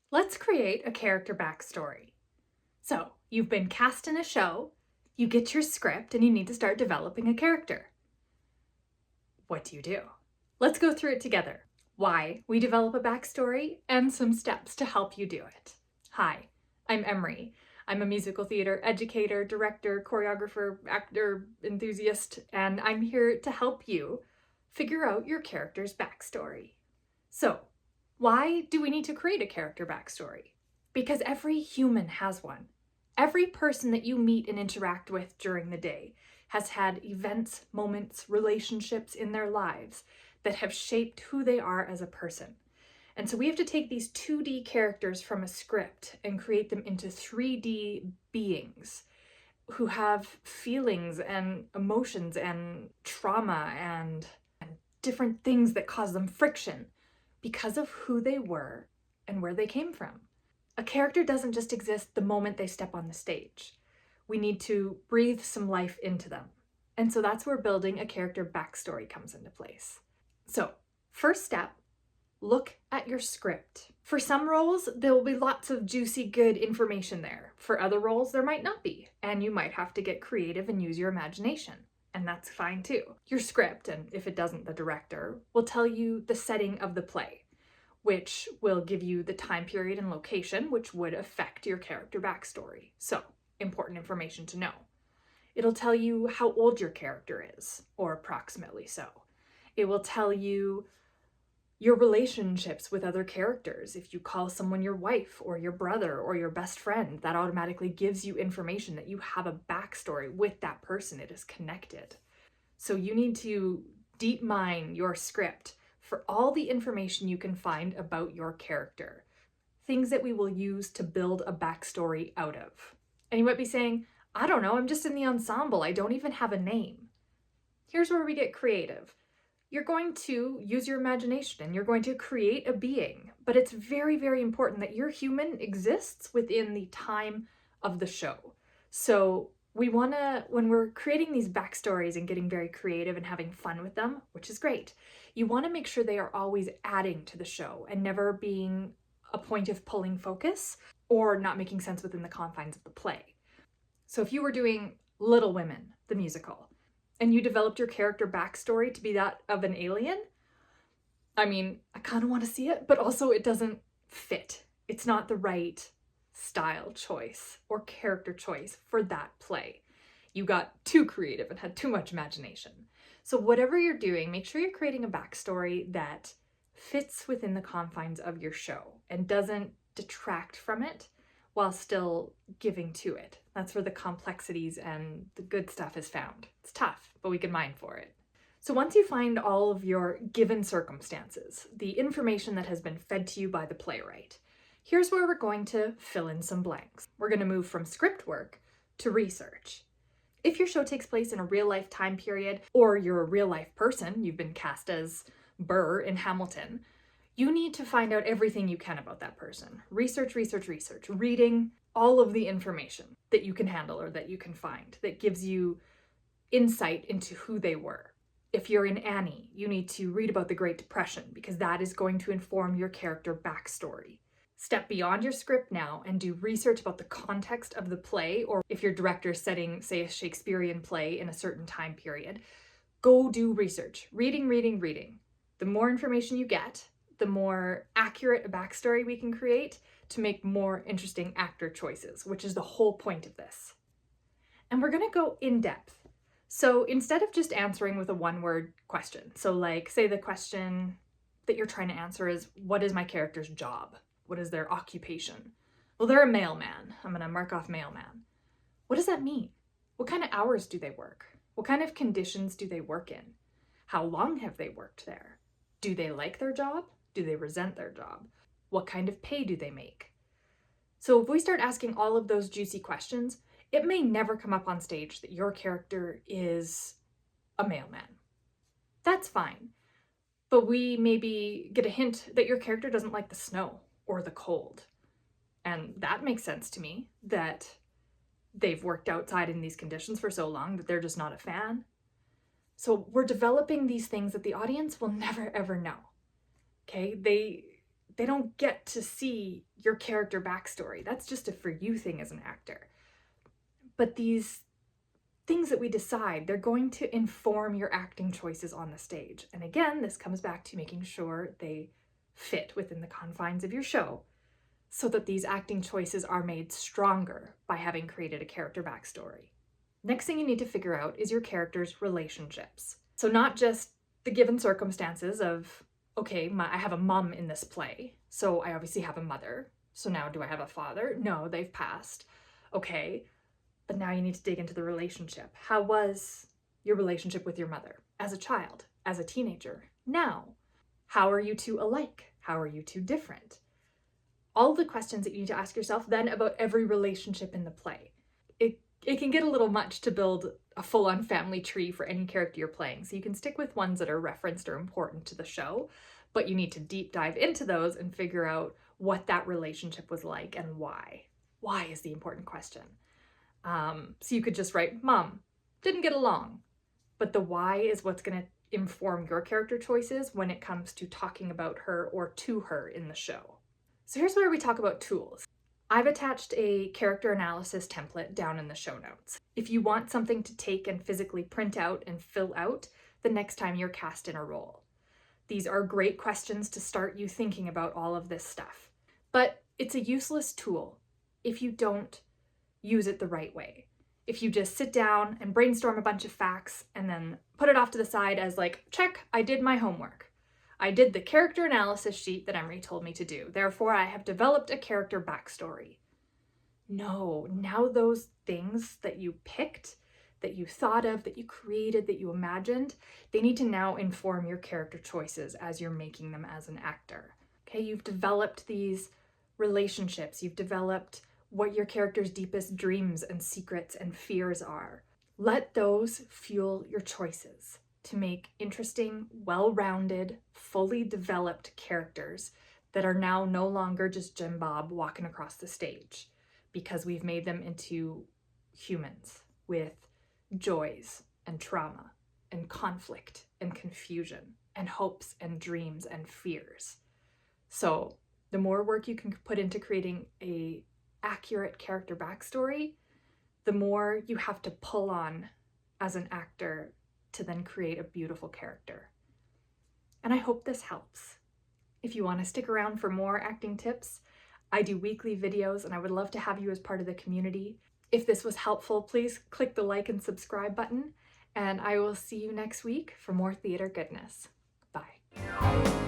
Let's create a character backstory. So, you've been cast in a show, you get your script, and you need to start developing a character. What do you do? Let's go through it together. Why we develop a backstory and some steps to help you do it. Hi, I'm Emery. I'm a musical theater educator, director, choreographer, actor, enthusiast, and I'm here to help you figure out your character's backstory. So, why do we need to create a character backstory? Because every human has one. Every person that you meet and interact with during the day has had events, moments, relationships in their lives that have shaped who they are as a person. And so we have to take these 2D characters from a script and create them into 3D beings who have feelings and emotions and trauma and different things that cause them friction because of who they were and where they came from. A character doesn't just exist the moment they step on the stage. We need to breathe some life into them. And so that's where building a character backstory comes into place. So, first step, look at your script. For some roles, there will be lots of juicy, good information there. For other roles, there might not be, and you might have to get creative and use your imagination. And that's fine too. Your script, and if it doesn't, the director, will tell you the setting of the play, which will give you the time period and location, which would affect your character backstory. So, important information to know. It'll tell you how old your character is, or approximately so. It will tell you your relationships with other characters. If you call someone your wife or your brother or your best friend, that automatically gives you information that you have a backstory with that person. It is connected. So you need to deep mine your script for all the information you can find about your character. Things that we will use to build a backstory out of. And you might be saying, I don't know, I'm just in the ensemble. I don't even have a name. Here's where we get creative. You're going to use your imagination and you're going to create a being, but it's very, very important that your human exists within the time of the show. So we want to, when we're creating these backstories and getting very creative and having fun with them, which is great, you want to make sure they are always adding to the show and never being a point of pulling focus or not making sense within the confines of the play. So if you were doing Little Women, the musical, and you developed your character backstory to be that of an alien, I mean, I kind of want to see it, but also it doesn't fit. It's not the right style choice or character choice for that play. You got too creative and had too much imagination. So whatever you're doing, make sure you're creating a backstory that fits within the confines of your show and doesn't detract from it while still giving to it. That's where the complexities and the good stuff is found. It's tough, but we can mine for it. So once you find all of your given circumstances, the information that has been fed to you by the playwright, here's where we're going to fill in some blanks. We're going to move from script work to research. If your show takes place in a real life time period, or you're a real life person, you've been cast as Burr in Hamilton, you need to find out everything you can about that person. Research, research, research, reading all of the information that you can handle or that you can find that gives you insight into who they were. If you're in Annie, you need to read about the Great Depression because that is going to inform your character backstory. Step beyond your script now and do research about the context of the play, or if your director is setting, say, a Shakespearean play in a certain time period, go do research. Reading, reading, reading. The more information you get, the more accurate a backstory we can create to make more interesting actor choices, which is the whole point of this. And we're gonna go in depth. So instead of just answering with a one-word question, so like say the question that you're trying to answer is, what is my character's job? What is their occupation? Well, they're a mailman. I'm gonna mark off mailman. What does that mean? What kind of hours do they work? What kind of conditions do they work in? How long have they worked there? Do they like their job? Do they resent their job? What kind of pay do they make? So if we start asking all of those juicy questions, it may never come up on stage that your character is a mailman. That's fine. But we maybe get a hint that your character doesn't like the snow or the cold. And that makes sense to me, that they've worked outside in these conditions for so long that they're just not a fan. So we're developing these things that the audience will never ever know. Okay, they don't get to see your character backstory. That's just a for you thing as an actor. But these things that we decide, they're going to inform your acting choices on the stage. And again, this comes back to making sure they fit within the confines of your show so that these acting choices are made stronger by having created a character backstory. Next thing you need to figure out is your character's relationships. So not just the given circumstances of, okay, I have a mom in this play, so I obviously have a mother. So now do I have a father? No, they've passed. Okay, but now you need to dig into the relationship. How was your relationship with your mother as a child, as a teenager? Now, how are you two alike? How are you two different? All the questions that you need to ask yourself then about every relationship in the play. It can get a little much to build a full-on family tree for any character you're playing, so you can stick with ones that are referenced or important to the show, but you need to deep dive into those and figure out what that relationship was like and why. Why is the important question. So you could just write, Mom, didn't get along, but the why is what's going to inform your character choices when it comes to talking about her or to her in the show. So here's where we talk about tools. I've attached a character analysis template down in the show notes. If you want something to take and physically print out and fill out the next time you're cast in a role. These are great questions to start you thinking about all of this stuff. But it's a useless tool if you don't use it the right way. If you just sit down and brainstorm a bunch of facts and then put it off to the side as like, check, I did my homework. I did the character analysis sheet that Emery told me to do. Therefore, I have developed a character backstory. No, now those things that you picked, that you thought of, that you created, that you imagined, they need to now inform your character choices as you're making them as an actor. Okay, you've developed these relationships, you've developed what your character's deepest dreams and secrets and fears are. Let those fuel your choices to make interesting, well-rounded, fully developed characters that are now no longer just Jim Bob walking across the stage, because we've made them into humans with joys and trauma and conflict and confusion and hopes and dreams and fears. So the more work you can put into creating a accurate character backstory, the more you have to pull on as an actor to then create a beautiful character. And I hope this helps. If you want to stick around for more acting tips, I do weekly videos and I would love to have you as part of the community. If this was helpful, please click the like and subscribe button, and I will see you next week for more theater goodness. Bye.